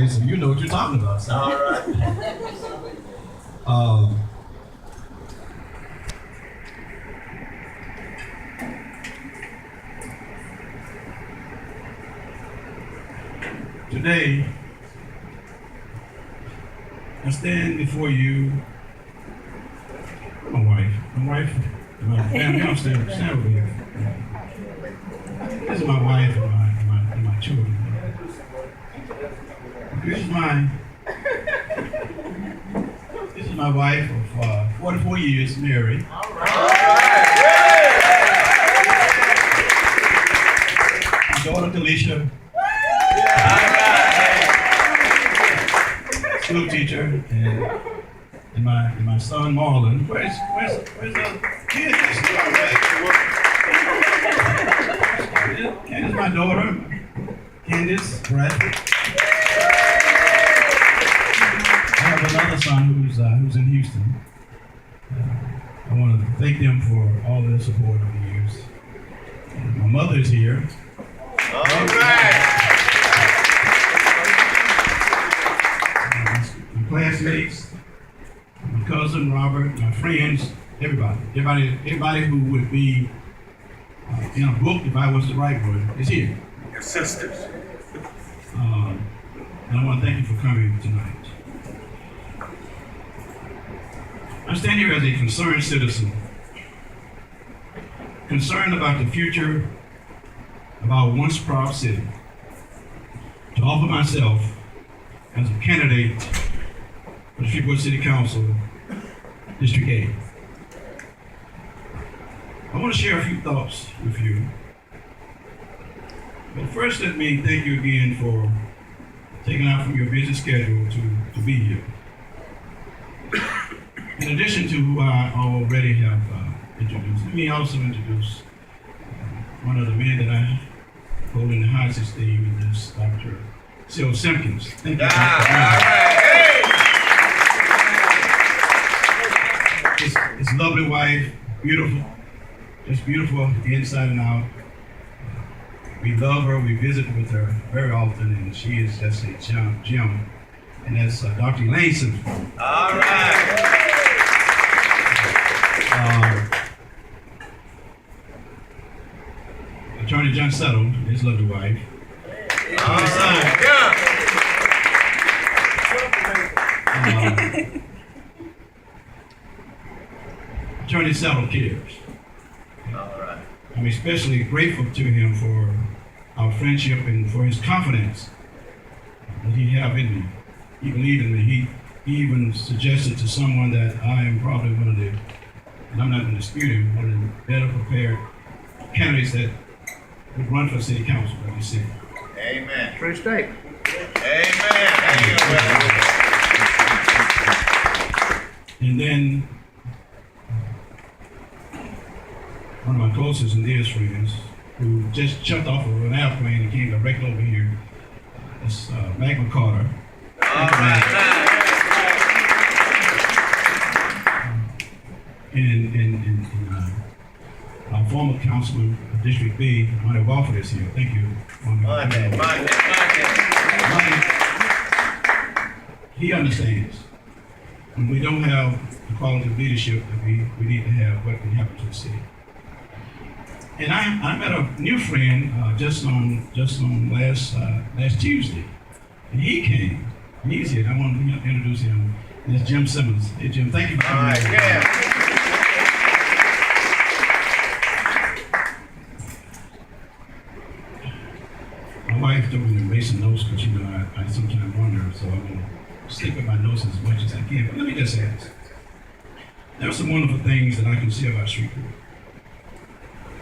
so you know what you're talking about. So. All right. Today, I stand before you, my wife, and my family. I'm stand over here. This is my wife and my children. This is my wife of 44 years, married. All right. My daughter, Delisha. School teacher, and my son Marlon. Where's the kid? Candace, my daughter, Candace Bradford. I have another son who's in Houston. I want to thank them for all their support over the years. My mother is here. All right. Classmates, my cousin Robert, my friends, everybody who would be in a book if I was to write one is here. Your sisters. And I want to thank you for coming tonight. I stand here as a concerned citizen, concerned about the future of our once proud city, to offer myself as a candidate for the Shreveport City Council, District 8. I want to share a few thoughts with you. But first, let me thank you again for taking out from your busy schedule to be here. In addition to who I already have introduced, let me also introduce one of the men that I hold in the highest esteem, and this Dr. Sil Simpkins. Thank you, Dr. His lovely wife, beautiful, just beautiful inside and out. We love her, we visit with her very often, and she is just a gem. And that's Dr. Elaine Simpson. All right. Attorney John Settle, his lovely wife. All right. Attorney Settle cares. All right. I'm especially grateful to him for our friendship and for his confidence that he have in me. He believed in me. He even suggested to someone that I am probably one of the, and I'm not going to dispute him, one of the better prepared candidates that would run for city council, like you said. Amen. True state. Amen. And then one of my closest and dearest friends, who just jumped off of an airplane and came directly over here, is Magna Carter. All right. And our former councilman of District B, Monty Walford, is here. Thank you. Monty. He understands. When we don't have the quality of leadership that we need to have, what can happen to the city. And I met a new friend just on last Tuesday, and he came. And he's here. I want to introduce him. And it's Jim Simmons. Hey Jim, thank you for coming. All right. Yeah. My wife told me to make some notes because I sometimes wonder, so I'm going to stick with my notes as much as I can. But let me just ask. There are some wonderful things that I can say about Shreveport.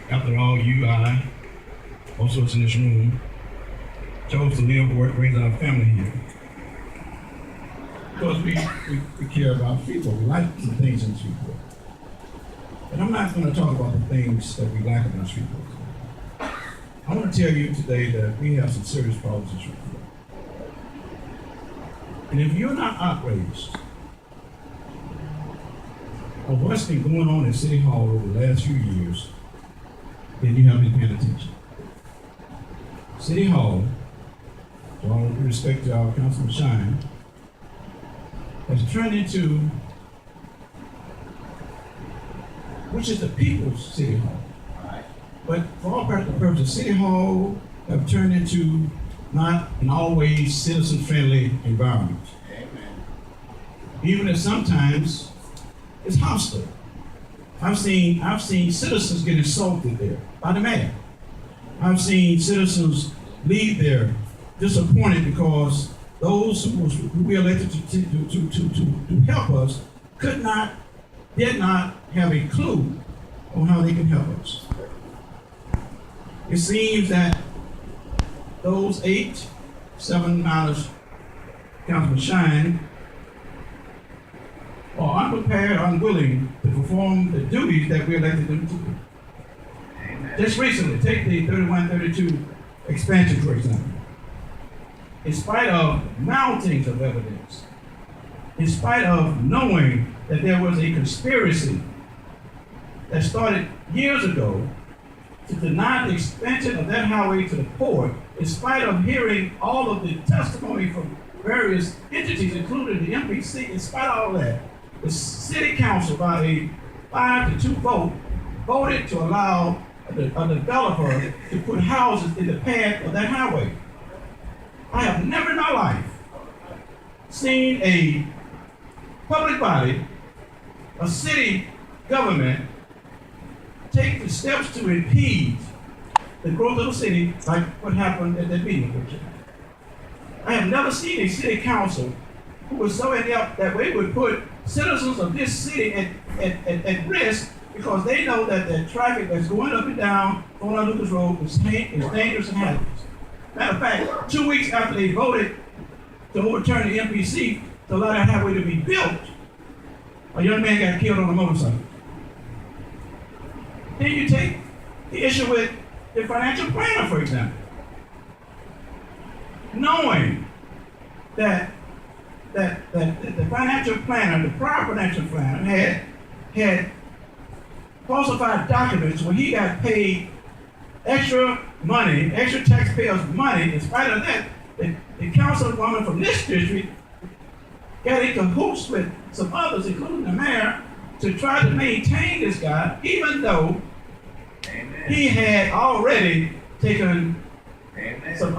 After all, you, I, also in this room, chose to live, work, raise our family here. Because we care about people. We like some things in Shreveport. But I'm not going to talk about the things that we like about Shreveport. I want to tell you today that we have some serious problems in Shreveport. And if you're not outraged of what's been going on in City Hall over the last few years, then you haven't been paying attention. City Hall, with all due respect to our Councilman Shine, has turned into, which is the people's city hall. But for all practical purposes, City Hall have turned into not an always citizen-friendly environment. Amen. Even if sometimes it's hostile. I've seen citizens get insulted there by the mayor. I've seen citizens leave there disappointed because those who we elected to help us did not have a clue on how they can help us. It seems that those 7 miles, Councilman Shine, are unprepared, unwilling to perform the duties that we elected them to do. Amen. Just recently, take the 3132 expansion, for example. In spite of mountings of evidence, in spite of knowing that there was a conspiracy that started years ago to deny the expansion of that highway to the port, in spite of hearing all of the testimony from various entities, including the MPC, in spite of all that, the city council, by a 5-2 vote, voted to allow a developer to put houses in the path of that highway. I have never in my life seen a public body, a city government, take the steps to impede the growth of the city like what happened at that meeting. I have never seen a city council who was so inept that we would put citizens of this city at risk because they know that the traffic that's going up and down on Lucas Road is dangerous and hazardous. Matter of fact, 2 weeks after they voted to overturn the MPC to allow that highway to be built, a young man got killed on a motorcycle. Then you take the issue with the financial planner, for example. Knowing that the financial planner, the prior financial planner, had falsified documents where he got paid extra money, extra taxpayers' money. In spite of that, the councilwoman from this district got in cahoots with some others, including the mayor, to try to maintain this guy, even though Amen. he had already taken Amen. some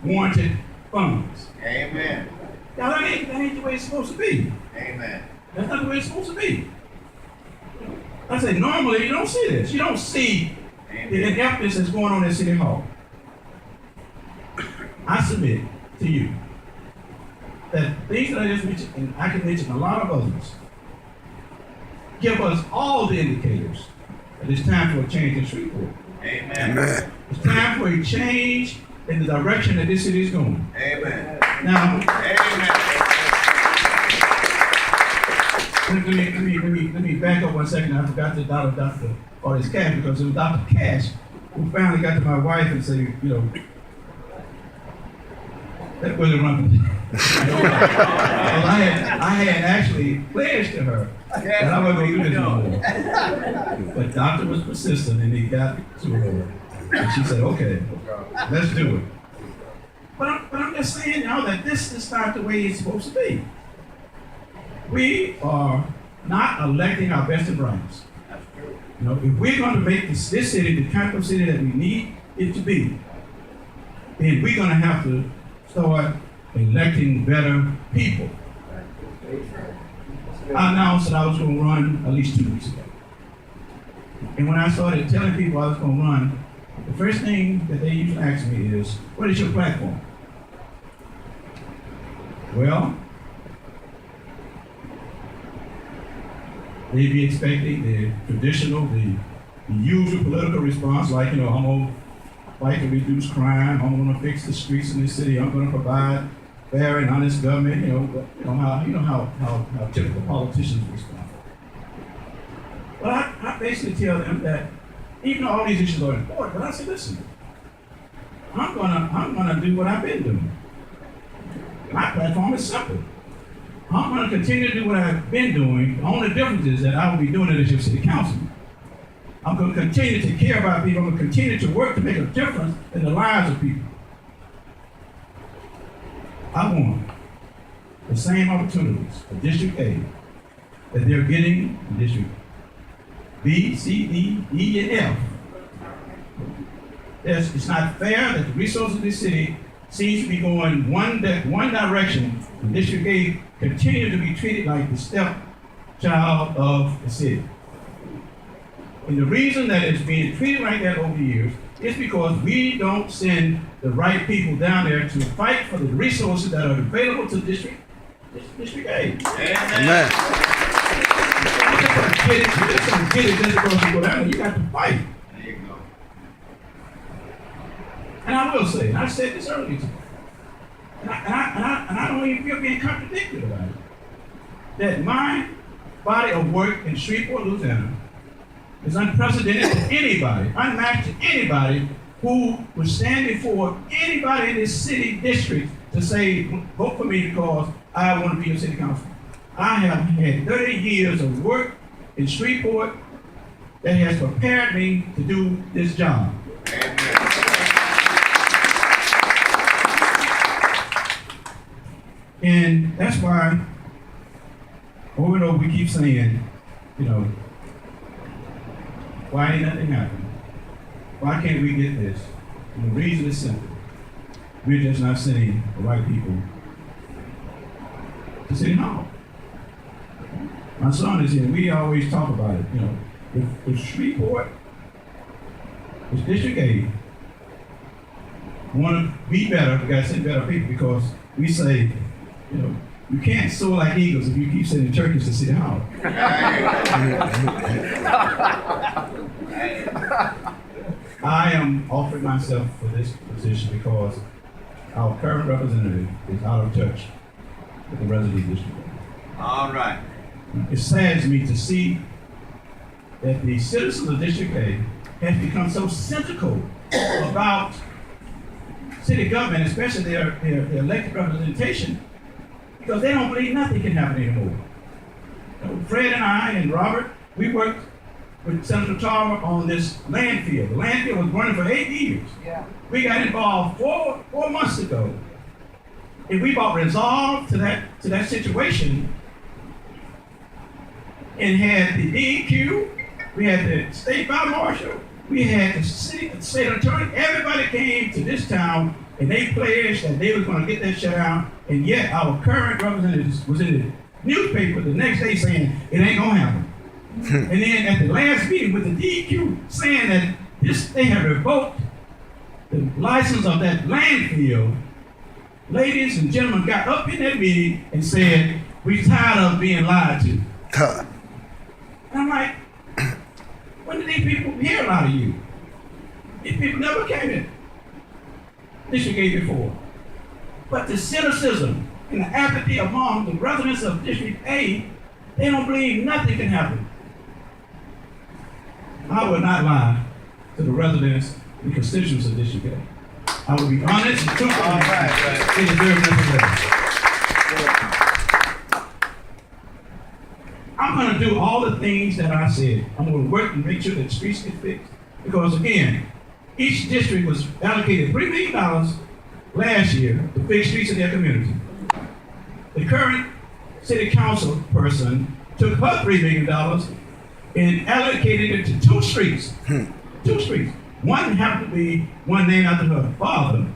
unwarranted funds. Amen. Now that ain't the way it's supposed to be. Amen. That's not the way it's supposed to be. I say normally you don't see this. You don't see the ineptness that's going on at City Hall. I submit to you that things that I just mentioned, and I can mention a lot of others, give us all the indicators that it's time for a change in Shreveport. Amen. It's time for a change in the direction that this city is going. Amen. Now, Amen. let me back up 1 second. I forgot to Dr. Otis Cash because it was Dr. Cash who finally got to my wife and said, you know, that Willie Bradford. I had actually pledged to her that I wasn't going to do this no more. But Doctor was persistent and he got to her. And she said, okay, let's do it. But I'm just saying now that this is not the way it's supposed to be. We are not electing our best and brightest. You know, if we're going to make this city the kind of city that we need it to be, then we're going to have to start electing better people. I announced that I was going to run at least 2 weeks ago. And when I started telling people I was going to run, the first thing that they usually ask me is, what is your platform? Well, they'd be expecting the traditional, the usual political response, like, you know, I'm going to fight to reduce crime, I'm going to fix the streets in this city, I'm going to provide fair and honest government, you know how typical politicians respond. But I basically tell them that even though all these issues are important, but I say, listen, I'm gonna do what I've been doing. My platform is simple. I'm gonna continue to do what I've been doing. The only difference is that I will be doing it as your city councilman. I'm gonna continue to care about people. I'm gonna continue to work to make a difference in the lives of people. I want the same opportunities for District A that they're getting in District B, C, D, E, and F. It's not fair that the resources of this city seems to be going one direction, and District A continue to be treated like the stepchild of the city. And the reason that it's being treated like that over the years is because we don't send the right people down there to fight for the resources that are available to District A. Amen. You just don't get it just because you go down there. You got to fight. There you go. And I will say, and I said this earlier today, and I don't even feel being contradicted about it, that my body of work in Shreveport, Louisiana, is unprecedented to anybody, unmatched to anybody who would stand before anybody in this city district to say, vote for me because I want to be your city council. I have had 30 years of work in Shreveport that has prepared me to do this job. And that's why, over and over, we keep saying, why ain't nothing happening? Why can't we get this? And the reason is simple. We're just not sending the right people to City Hall. My son is here. We always talk about it. If Shreveport, if District A want to be better, we got to send better people because we say, you can't soar like eagles if you keep sending turkeys to City Hall. I am offering myself for this position because our current representative is out of touch with the resident district. All right. It saddens me to see that the citizens of District A have become so cynical about city government, especially their elected representation, because they don't believe nothing can happen anymore. Fred and I and Robert, we worked with Senator Tarver on this landfill. The landfill was running for 8 years. Yeah. We got involved four months ago, and we brought resolve to that situation, and had the DEQ, we had the state fire marshal, we had the state attorney. Everybody came to this town, and they pledged that they were going to get that shut down. And yet, our current representative was in the newspaper the next day saying it ain't gonna happen. And then at the last meeting with the DEQ saying that they had revoked the license of that landfill, ladies and gentlemen got up in that meeting and said, "We're tired of being lied to." And I'm like, when did these people hear a lot of you? These people never came in District A before. But the cynicism and the apathy among the residents of District A, they don't believe nothing can happen. I would not lie to the residents and constituents of District A. I would be honest and truthful. All right. They deserve nothing less. I'm going to do all the things that I said. I'm going to work and make sure that the streets get fixed. Because again, each district was allocated $3 million last year to fix streets in their community. The current city council person took her $3 million and allocated it to 2 streets. 2 streets. One happened to be one named after her father.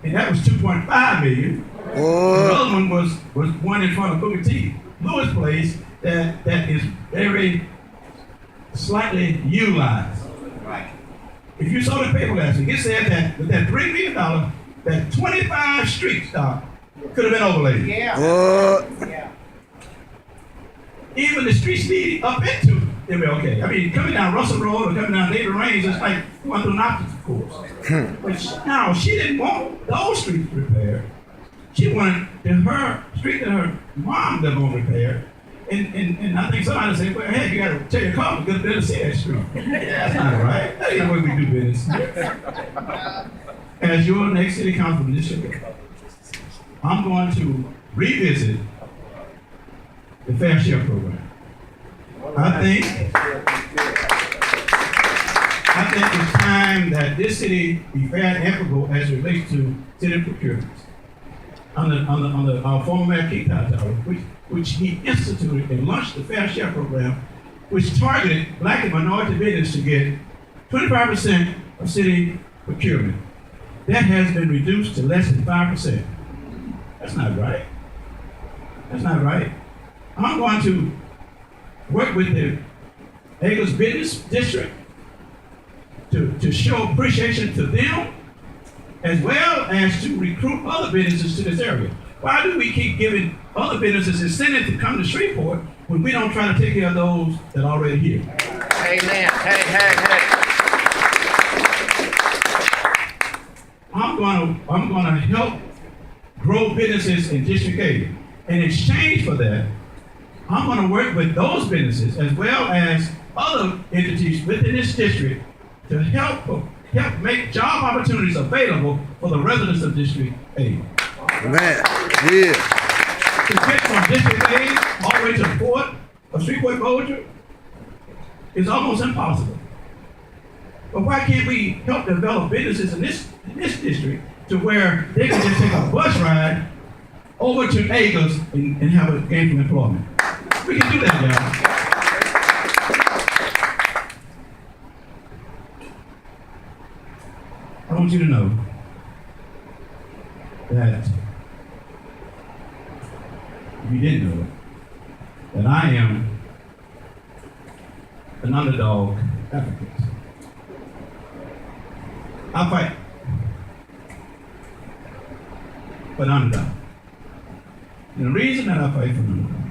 And that was $2.5 million. The other one was one in front of Booker T. Lewis Place that is very slightly utilized. Right. If you saw the paper last week, it said that with that $3 million, that 25 streets could have been overlaid. Yeah. Even the streets leading up into they were okay. I mean, coming down Russell Road or coming down David Range, it's like going through an obstacle course. But now she didn't want those streets repaired. She wanted her street that her mom lived on repaired. And I think somebody said, well, hey, you got to tell your car to get a bit of see that street. That's not right. That ain't the way we do business. As your next city councilman this year, I'm going to revisit the Fair Share program. I think it's time that this city be fair and equitable as it relates to city procurements. under our former mayor Keith Hightower, which he instituted and launched the Fair Share program, which targeted black and minority business to get 25% of city procurement. That has been reduced to less than 5%. That's not right. That's not right. I'm going to work with the Acres Business District to show appreciation to them, as well as to recruit other businesses to this area. Why do we keep giving other businesses incentive to come to Shreveport when we don't try to take care of those that are already here? Amen. Hey. I'm gonna help grow businesses in District 8. In exchange for that, I'm gonna work with those businesses as well as other entities within this district to help make job opportunities available for the residents of District 8. Man, yeah. To get from District 8 all the way to the port of Shreveport Bossier is almost impossible. But why can't we help develop businesses in this district to where they can just take a bus ride over to Acres and have a gainful employment? We can do that, y'all. I want you to know that, if you didn't know it, that I am an underdog advocate. I fight for an underdog. And the reason that I fight for an underdog,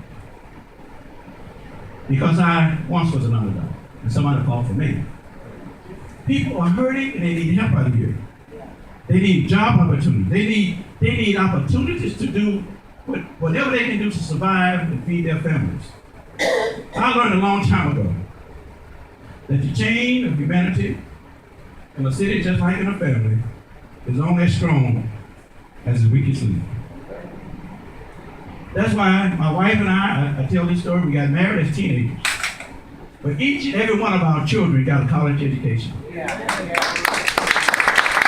because I once was an underdog, and somebody fought for me. People are hurting and they need help out here. They need job opportunities. They need opportunities to do whatever they can do to survive and feed their families. I learned a long time ago that the chain of humanity in a city, just like in a family, is only as strong as the weakest link. That's why my wife and I tell this story, we got married as teenagers. But each and every one of our children got a college education.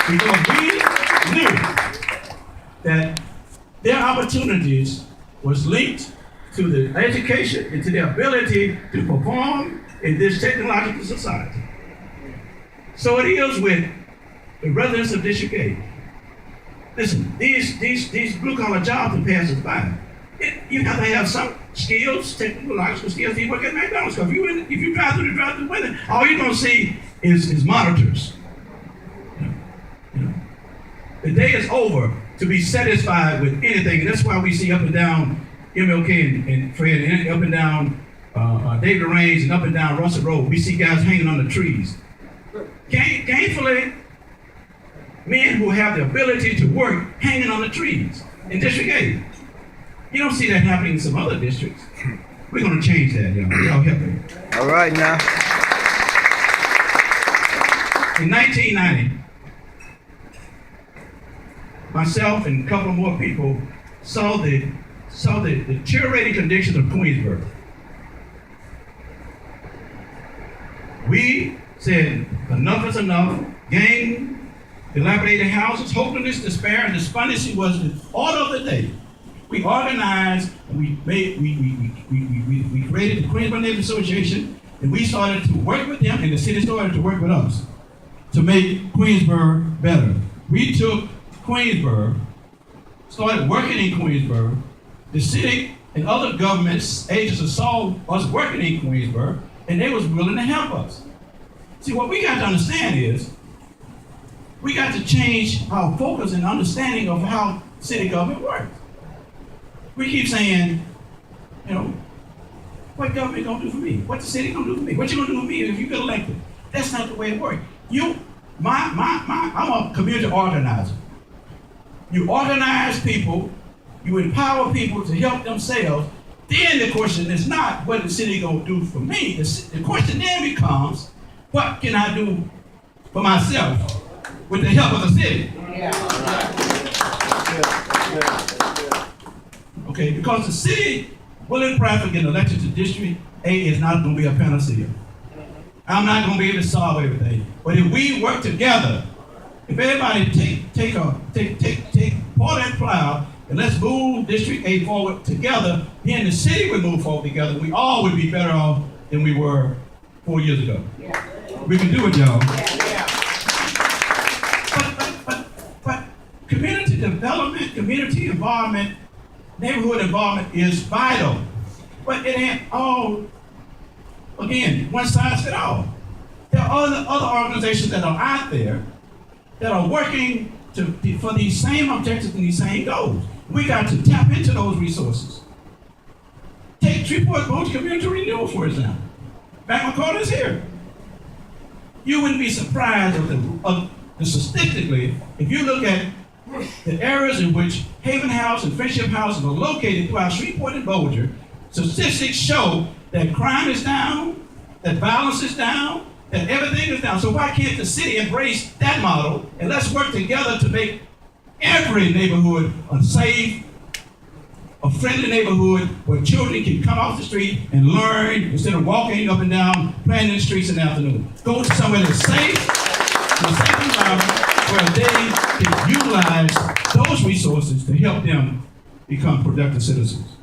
Because we knew that their opportunities was linked to the education and to their ability to perform in this technological society. So it is with the residents of District 8. Listen, these blue-collar jobs are passing by. You have to have some skills, technological skills. You work at McDonald's. Because if you drive through the drive-through window, all you're going to see is monitors. The day is over to be satisfied with anything, and that's why we see up and down MLK and Fred, and up and down David Range, and up and down Russell Road. We see guys hanging on the trees. Gainfully, men who have the ability to work hanging on the trees in District 8. You don't see that happening in some other districts. We're going to change that, y'all. Y'all help me. All right now. In 1990, myself and a couple more people saw the deteriorating conditions of Queensborough. We said enough is enough. Gang, dilapidated houses, hopelessness, despair, and despondency was the order of the day. We organized, and we created the Queensborough Neighborhood Association, and we started to work with them, and the city started to work with us to make Queensborough better. We took Queensborough, started working in Queensborough. The city and other governments, agencies saw us working in Queensborough, and they was willing to help us. See, what we got to understand is, we got to change our focus and understanding of how city government works. We keep saying, what government gonna do for me? What the city gonna do for me? What you gonna do for me if you get elected? That's not the way it works. I'm a community organizer. You organize people, you empower people to help themselves. Then the question is not what the city gonna do for me. The question then becomes, what can I do for myself with the help of the city? Okay, because the city, Willie Bradford getting elected to District 8 is not going to be a panacea. I'm not going to be able to solve everything. But if we work together, if everybody take part and plow And let's move District 8 forward together. Then the city would move forward together. We all would be better off than we were 4 years ago. We can do it, y'all. But community development, community involvement, neighborhood involvement is vital. But it ain't all, again, one size fits all. There are other organizations that are out there that are working for these same objectives and these same goals. We got to tap into those resources. Take Shreveport Boat Community Renewal, for example. Mac McCall is here. You wouldn't be surprised statistically, if you look at the areas in which Haven House and Friendship House are located throughout Shreveport and Bossier, statistics show that crime is down, that violence is down, that everything is down. So why can't the city embrace that model and let's work together to make every neighborhood a safe, a friendly neighborhood where children can come off the street and learn instead of walking up and down, playing in the streets in the afternoon. Go to somewhere that's safe, a safe environment where they can utilize those resources to help them become productive citizens.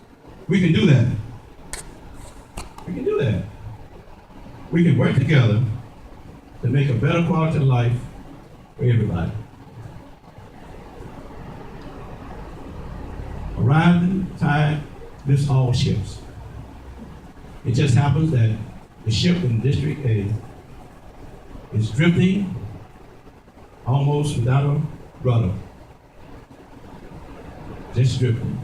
We can do that. We can do that. We can work together to make a better quality of life for everybody. A rising tide lifts all ships. It just happens that the ship in District A is drifting almost without a rudder. Just drifting.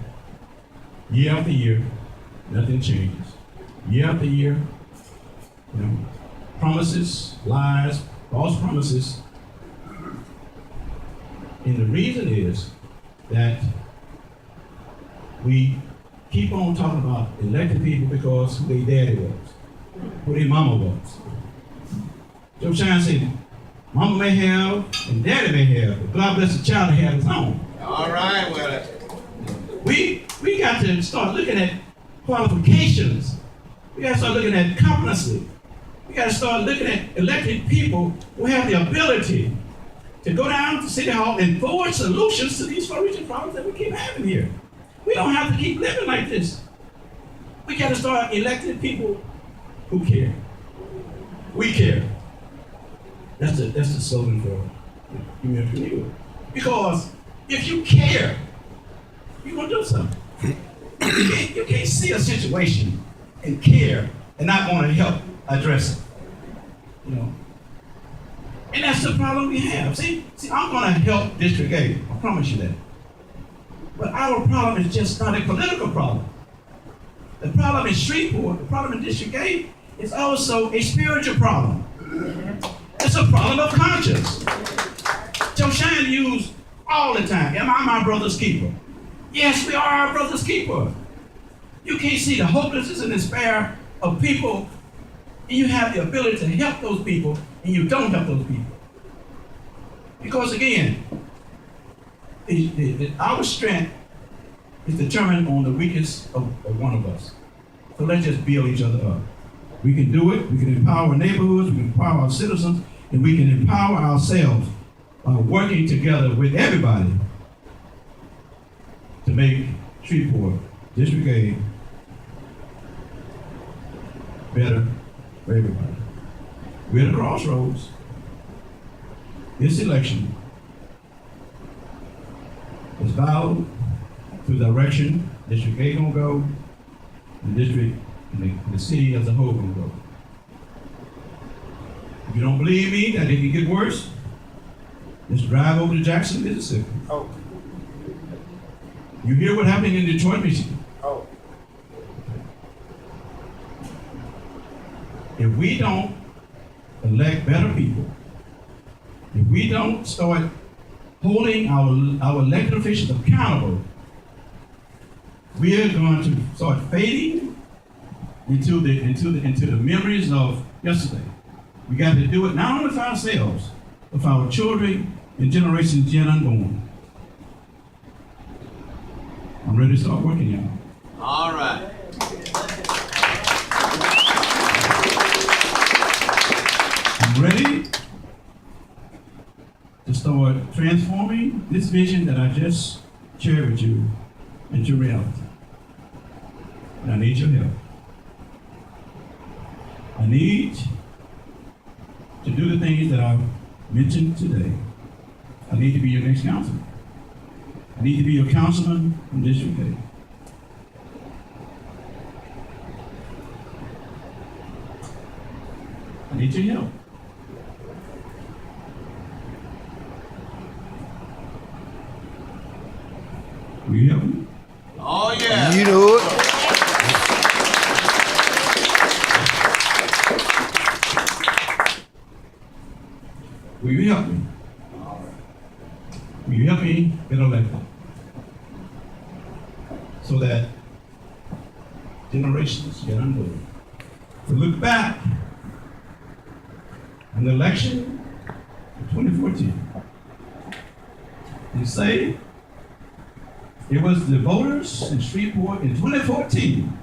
Year after year, nothing changes. Year after year, promises, lies, false promises. And the reason is that we keep on talking about elected people because who their daddy was, who their mama was. Joe Shine said, mama may have and daddy may have, but God bless the child that has his own. All right, Willie. We got to start looking at qualifications. We got to start looking at competency. We got to start looking at elected people who have the ability to go down to City Hall and forward solutions to these far-reaching problems that we keep having here. We don't have to keep living like this. We got to start electing people who care. We care. That's the slogan for community renewal. Because if you care, you're going to do something. You can't see a situation and care and not want to help address it. And that's the problem we have. See, I'm going to help District 8. I promise you that. But our problem is just not a political problem. The problem in Shreveport, the problem in District 8, is also a spiritual problem. It's a problem of conscience. Joe Shine used all the time, am I my brother's keeper? Yes, we are our brother's keeper. You can't see the hopelessness and despair of people, and you have the ability to help those people, and you don't help those people. Because again, our strength is determined on the weakest of one of us. So let's just build each other up. We can do it. We can empower neighborhoods. We can empower our citizens. And we can empower ourselves by working together with everybody to make Shreveport, District 8, better for everybody. We're at a crossroads. This election is vowed to the direction District 8 gonna go, and the city as a whole gonna go. If you don't believe me that it can get worse, just drive over to Jackson, Mississippi. Oh. You hear what happened in Detroit, Michigan. Oh. If we don't elect better people, if we don't start holding our elected officials accountable, we are going to start fading into the memories of yesterday. We got to do it not only for ourselves, but for our children and generations yet unborn. I'm ready to start working, y'all. All right. I'm ready to start transforming this vision that I just shared with you into reality. And I need your help. I need to do the things that I've mentioned today. I need to be your next councilman. I need to be your councilman from District 8. I need your help. Will you help me? Oh, yeah. You know it. Will you help me? Will you help me get elected? So that generations get unmoved. To look back on the election of 2014 and say it was the voters in Shreveport in 2014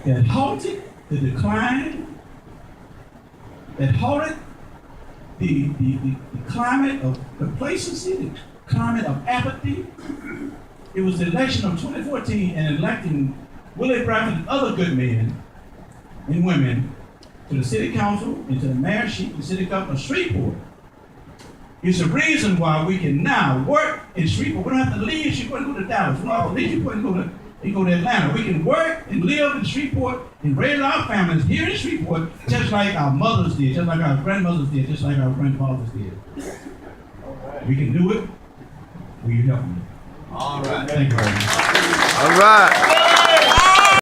that halted the decline, that halted the climate of complacency, the climate of apathy. It was the election of 2014 and electing Willie Bradford and other good men and women to the city council and to the mayorship, the city government of Shreveport. It's the reason why we can now work in Shreveport. We don't have to leave Shreveport and go to Dallas. We don't have to leave Shreveport and go to Atlanta. We can work and live in Shreveport and raise our families here in Shreveport just like our mothers did, just like our grandmothers did, just like our grandfathers did. We can do it. Will you help me? All right. Thank you very much. All right.